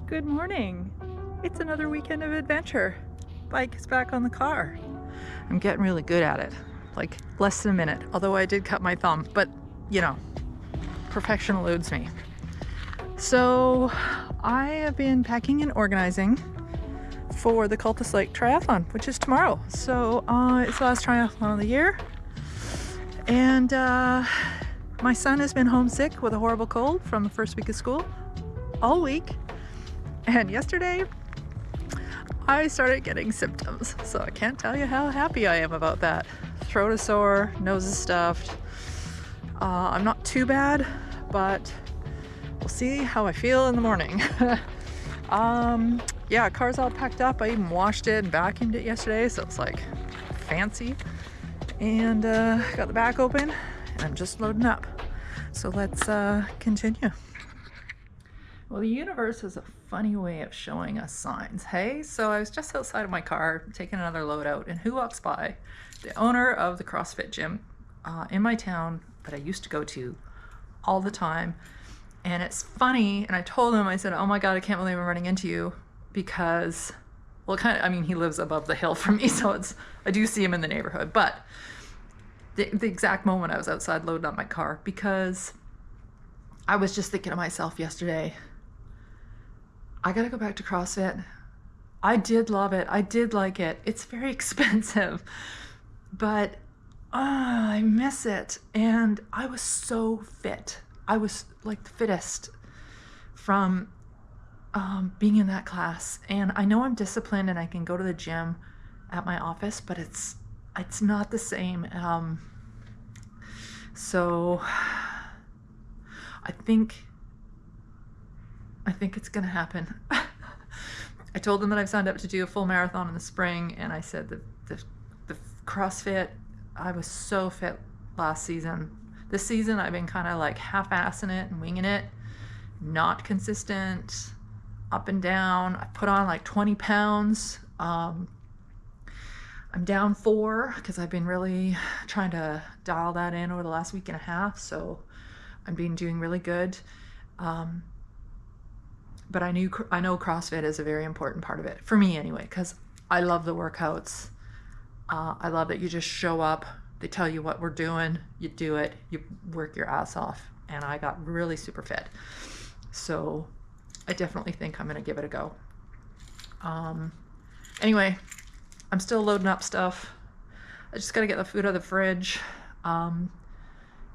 Good morning. It's another weekend of adventure. Bike is back on the car. I'm getting really good at it. Like less than a minute, although I did cut my thumb, but you know, perfection eludes me. So I have been packing and organizing for the Cultus Triathlon, which is tomorrow. So it's the last triathlon of the year. And my son has been homesick with a horrible cold from the first week of school all week. And yesterday, I started getting symptoms. So I can't tell you how happy I am about that. Throat is sore, nose is stuffed. I'm not too bad, but we'll see how I feel in the morning. Yeah, car's all packed up. I even washed it and vacuumed it yesterday, so it's like fancy. And got the back open, and I'm just loading up. So let's continue. Well, the universe is a funny way of showing us signs, hey? So I was just outside of my car taking another load out, and who walks by? The owner of the CrossFit gym in my town that I used to go to all the time. And it's funny, and I told him, I said, oh my God, I can't believe I'm running into you, because, well, I mean, he lives above the hill from me, so I do see him in the neighborhood. But the exact moment I was outside loading up my car, because I was just thinking to myself yesterday, I gotta go back to CrossFit. I did love it. I did like it. It's very expensive, but I miss it. And I was so fit. I was like the fittest from being in that class. And I know I'm disciplined and I can go to the gym at my office, but it's not the same. So I think it's gonna happen. I told them that I've signed up to do a full marathon in the spring, and I said the CrossFit, I was so fit last season. This season I've been kind of like half-assing it and winging it, not consistent, up and down. I put on like 20 pounds. I'm down 4 because I've been really trying to dial that in over the last week and a half, so I've been doing really good. But I know CrossFit is a very important part of it, for me anyway, because I love the workouts. I love that you just show up, they tell you what we're doing, you do it, you work your ass off, and I got really super fit. So I definitely think I'm gonna give it a go. Anyway, I'm still loading up stuff. I just gotta get the food out of the fridge.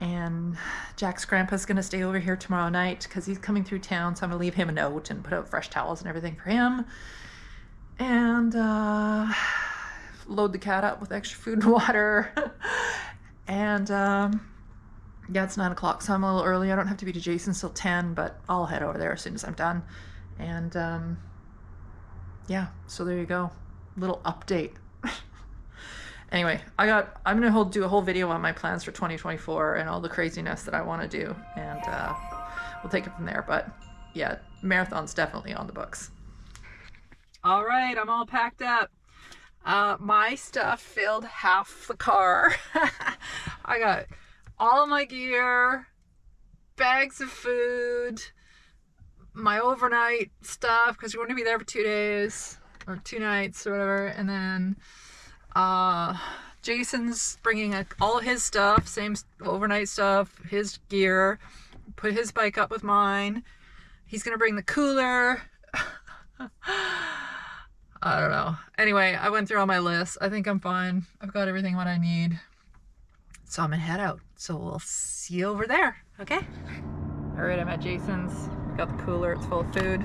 And Jack's grandpa's gonna stay over here tomorrow night because he's coming through town, so I'm gonna leave him a note and put out fresh towels and everything for him. And load the cat up with extra food and water. And yeah, it's 9 o'clock, so I'm a little early. I don't have to be to Jason's till 10, but I'll head over there as soon as I'm done. And yeah, so there you go. Little update. Anyway, I'm gonna do a whole video on my plans for 2024 and all the craziness that I want to do, and we'll take it from there. But yeah, marathon's definitely on the books. All right, I'm all packed up. My stuff filled half the car. I got all of my gear, bags of food, my overnight stuff, because we're going to be there for 2 days or 2 nights or whatever, and then Jason's bringing all his stuff, same overnight stuff, his gear, put his bike up with mine. He's gonna bring the cooler. I don't know. Anyway, I went through all my lists. I think I'm fine. I've got everything what I need. So I'm gonna head out. So we'll see you over there, okay? All right, I'm at Jason's. Got the cooler, it's full of food.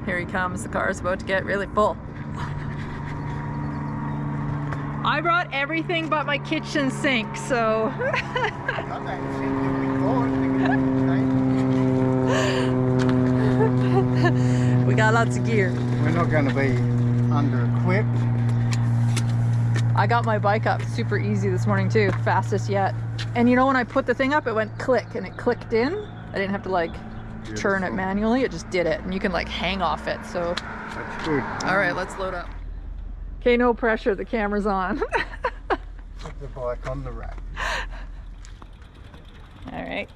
Here he comes, the car's about to get really full. I brought everything but my kitchen sink, so. We got lots of gear. We're not going to be under-equipped. I got my bike up super easy this morning too, fastest yet. And you know, when I put the thing up, it went click and it clicked in. I didn't have to like turn it manually, it just did it. And you can like hang off it, so. That's good. All right, let's load up. Okay, no pressure, the camera's on. Put the bike on the rack. All right.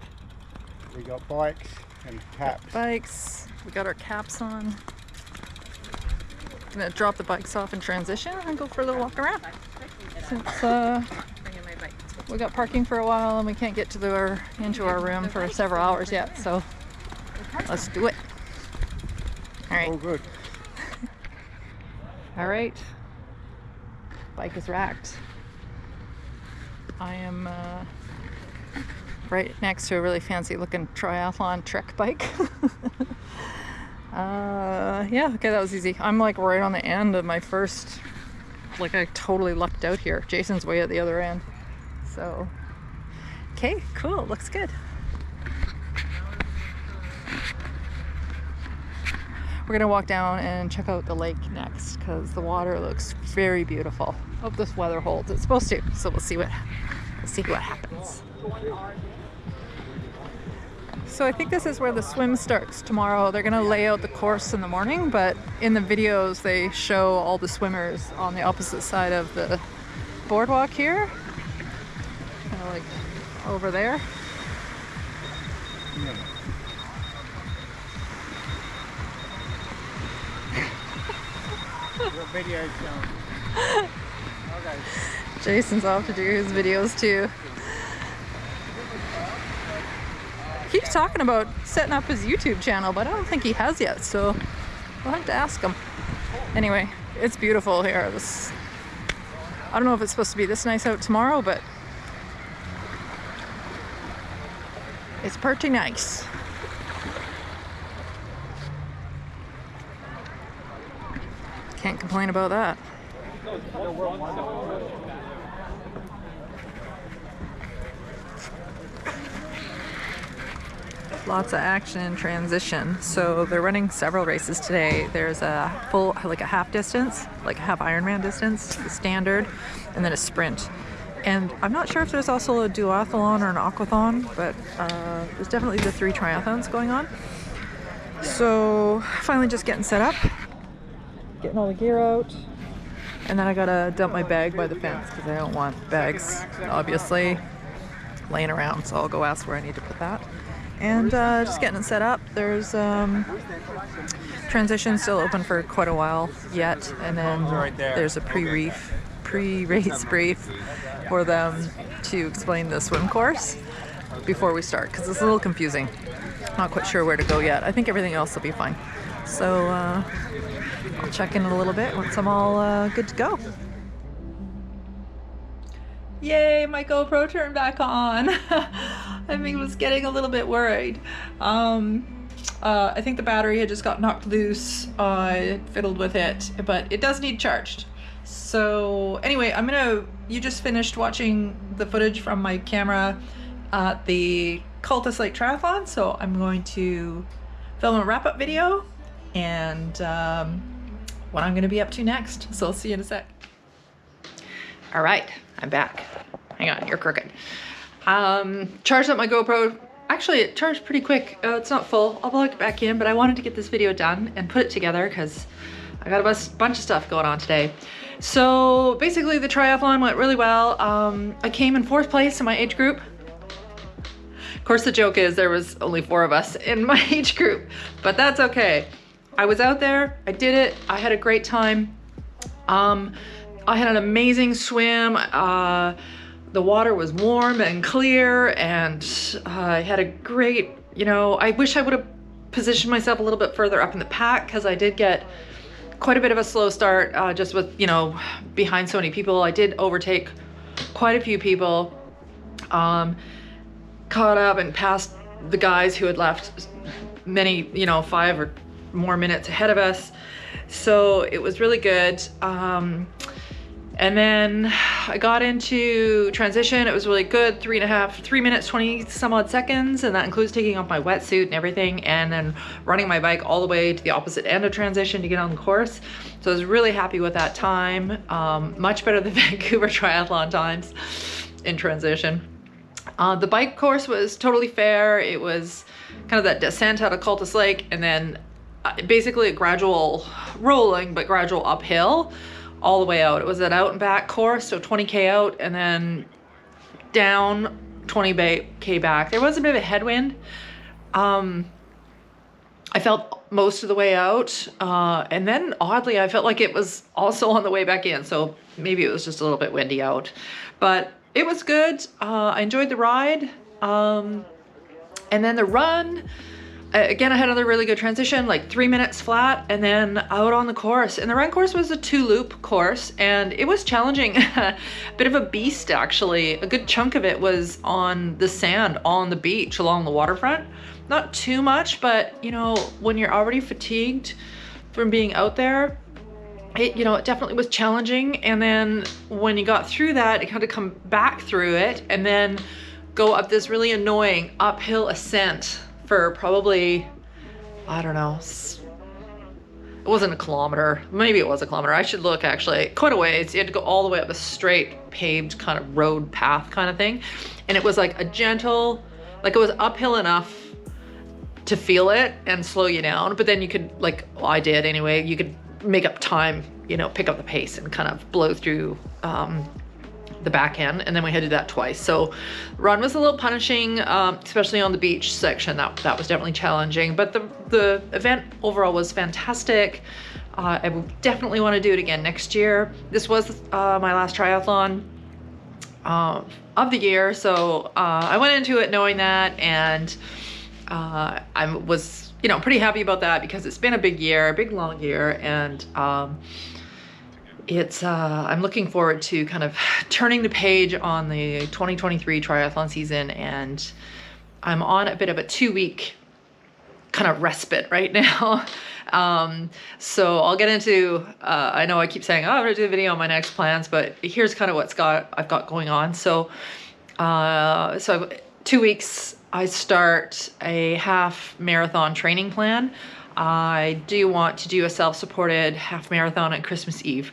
We got bikes And caps. Bikes. We got our caps on. Gonna drop the bikes off in transition and go for a little walk around. Since we got parking for a while and we can't get to into our room for several hours yet, so let's do it. All right. Oh, good. All right. Bike is racked. I am right next to a really fancy looking Triathlon Trek bike. Yeah, okay, that was easy. I'm like right on the end of my first, like I totally lucked out here. Jason's way at the other end. So, okay, cool, looks good. We're gonna walk down and check out the lake next because the water looks very beautiful. Hope this weather holds. It's supposed to, so we'll see what happens. So I think this is where the swim starts tomorrow. They're gonna lay out the course in the morning, but in the videos they show all the swimmers on the opposite side of the boardwalk here. Kind of like over there. Yeah. Your video's showing. Okay. Jason's off to do his videos too. Keeps talking about setting up his YouTube channel, but I don't think he has yet, so we'll have to ask him. Anyway, it's beautiful here. I don't know if it's supposed to be this nice out tomorrow, but it's pretty nice. Can't complain about that. Lots of action in transition. So they're running several races today. There's a full, like a half distance, like a half Ironman distance, the standard, and then a sprint. And I'm not sure if there's also a duathlon or an aquathon, but there's definitely the 3 triathlons going on. So finally just getting set up, getting all the gear out, and then I gotta dump my bag by the fence because I don't want bags, obviously, laying around. So I'll go ask where I need to put that. And just getting it set up. There's transition still open for quite a while yet, and then there's a pre-race brief for them to explain the swim course before we start because it's a little confusing. Not quite sure where to go yet. I think everything else will be fine. So I'll check in a little bit once I'm all good to go. Yay, my GoPro turned back on. I was getting a little bit worried. I think the battery had just got knocked loose. I fiddled with it, but it does need charged. So anyway, you just finished watching the footage from my camera at the Cultus Lake Triathlon, so I'm going to film a wrap-up video and what I'm gonna be up to next. So I'll see you in a sec. All right, I'm back. Hang on, you're crooked. Charged up my GoPro. Actually, it charged pretty quick. It's not full. I'll plug it back in, but I wanted to get this video done and put it together because I got a bunch of stuff going on today. So basically the triathlon went really well. I came in 4th place in my age group. Of course, the joke is there was only 4 of us in my age group, but that's okay. I was out there, I did it, I had a great time. I had an amazing swim. The water was warm and clear, and I had a great, I wish I would have positioned myself a little bit further up in the pack because I did get quite a bit of a slow start just with, behind so many people. I did overtake quite a few people, caught up and passed the guys who had left many, 5 or more minutes ahead of us. So it was really good. And then I got into transition. It was really good. 3 minutes, 20 some odd seconds. And that includes taking off my wetsuit and everything. And then running my bike all the way to the opposite end of transition to get on the course. So I was really happy with that time. Much better than Vancouver triathlon times in transition. The bike course was totally fair. It was kind of that descent out of Cultus Lake and then basically a gradual rolling, but gradual uphill all the way out. It was an out and back course, so 20K out and then down 20K back. There was a bit of a headwind, I felt most of the way out. And then oddly, I felt like it was also on the way back in. So maybe it was just a little bit windy out, but it was good. I enjoyed the ride. And then the run, again, I had another really good transition, like 3 minutes flat, and then out on the course. And the run course was a 2-loop course, and it was challenging. A bit of a beast, actually. A good chunk of it was on the sand on the beach along the waterfront. Not too much, but you know, when you're already fatigued from being out there, it definitely was challenging. And then when you got through that, you had to come back through it and then go up this really annoying uphill ascent for probably, I don't know, it wasn't a kilometer. Maybe it was a kilometer. I should look, actually. Quite a ways. You had to go all the way up a straight paved kind of road path kind of thing. And it was like a gentle, like it was uphill enough to feel it and slow you down. But then you could, like, well, I did anyway, you could make up time, pick up the pace and kind of blow through the back end. And then we had to do that twice. So run was a little punishing, especially on the beach section. That was definitely challenging, but the event overall was fantastic. I definitely want to do it again next year. This was my last triathlon of the year. So I went into it knowing that, and I was, pretty happy about that because it's been a big year, a big long year. And I'm looking forward to kind of turning the page on the 2023 triathlon season, and I'm on a bit of a 2-week kind of respite right now. So I'll get into, I know I keep saying, I'm gonna do a video on my next plans, but here's kind of I've got going on. So 2 weeks, I start a half marathon training plan. I do want to do a self-supported half marathon on Christmas Eve.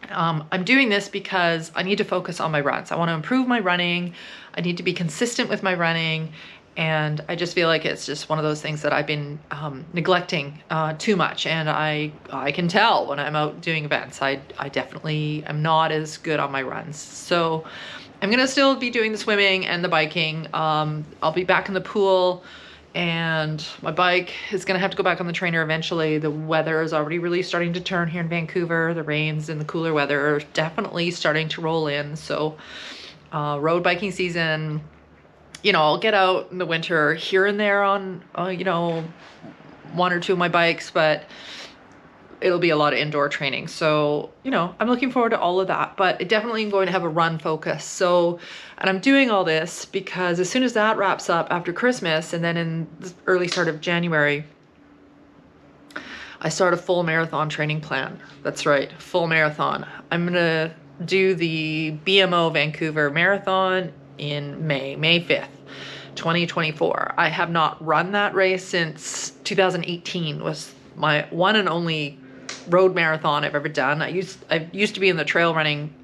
I'm doing this because I need to focus on my runs. I want to improve my running. I need to be consistent with my running. And I just feel like it's just one of those things that I've been neglecting too much. And I can tell when I'm out doing events, I definitely am not as good on my runs. So I'm going to still be doing the swimming and the biking. I'll be back in the pool, and my bike is going to have to go back on the trainer eventually. The weather is already really starting to turn here in Vancouver. The rains and the cooler weather are definitely starting to roll in. So road biking season, I'll get out in the winter here and there on, 1 or 2 of my bikes, but it'll be a lot of indoor training. So, I'm looking forward to all of that, but it definitely am going to have a run focus. So, and I'm doing all this because as soon as that wraps up after Christmas, and then in the early start of January, I start a full marathon training plan. That's right, full marathon. I'm gonna do the BMO Vancouver Marathon in May 5th, 2024. I have not run that race since 2018 was my one and only road marathon I've ever done. I used to be in the trail running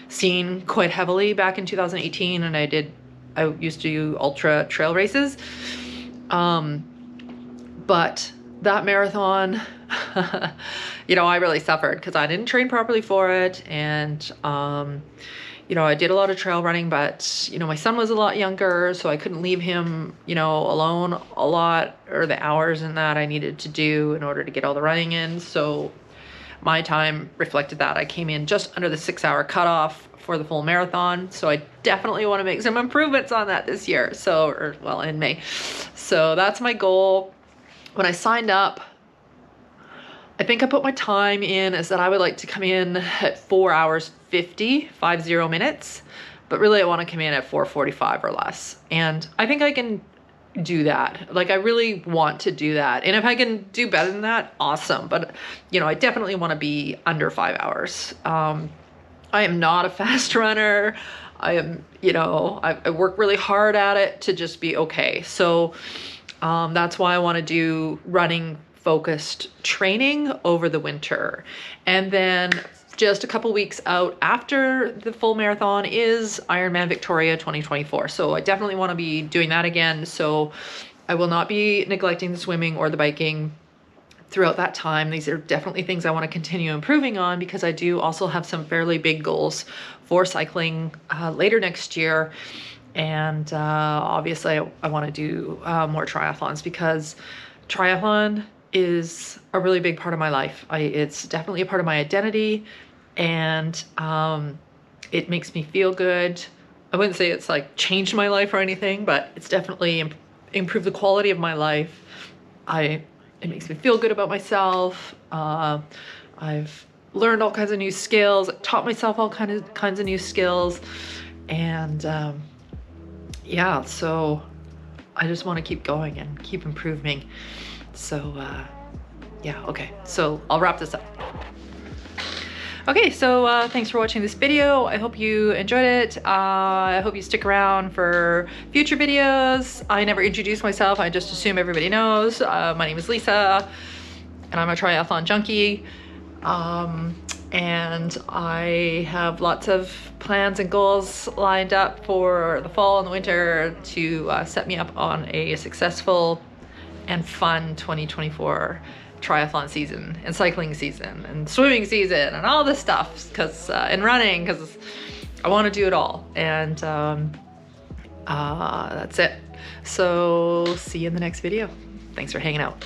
scene quite heavily back in 2018, and I used to do ultra trail races. But that marathon, I really suffered because I didn't train properly for it. And, I did a lot of trail running, but, my son was a lot younger, so I couldn't leave him, alone a lot, or the hours in that I needed to do in order to get all the running in. So my time reflected that. I came in just under the 6-hour cutoff for the full marathon. So I definitely want to make some improvements on that this year. In May. So that's my goal. When I signed up, I think I put my time in as that I would like to come in at 4 hours 50 minutes, but really I want to come in at 4:45 or less. And I think I can do that. Like, I really want to do that. And if I can do better than that, awesome. But, I definitely want to be under 5 hours. I am not a fast runner. I am, I work really hard at it to just be okay. So that's why I want to do running focused training over the winter. And then just a couple weeks out after the full marathon is Ironman Victoria 2024. So I definitely want to be doing that again. So I will not be neglecting the swimming or the biking throughout that time. These are definitely things I want to continue improving on, because I do also have some fairly big goals for cycling later next year. And obviously I want to do more triathlons, because triathlon is a really big part of my life. It's definitely a part of my identity, and it makes me feel good. I wouldn't say it's like changed my life or anything, but it's definitely improved the quality of my life. It makes me feel good about myself. I've learned all kinds of new skills, taught myself all kinds of new skills, and yeah, so I just want to keep going and keep improving. So yeah, okay, so I'll wrap this up. Okay, so thanks for watching this video. I hope you enjoyed it. I hope you stick around for future videos. I never introduced myself. I just assume everybody knows. My name is Lisa, and I'm a triathlon junkie. And I have lots of plans and goals lined up for the fall and the winter to set me up on a successful and fun 2024 triathlon season and cycling season and swimming season and all this stuff, because and running, because I want to do it all. And that's it. So see you in the next video. Thanks for hanging out.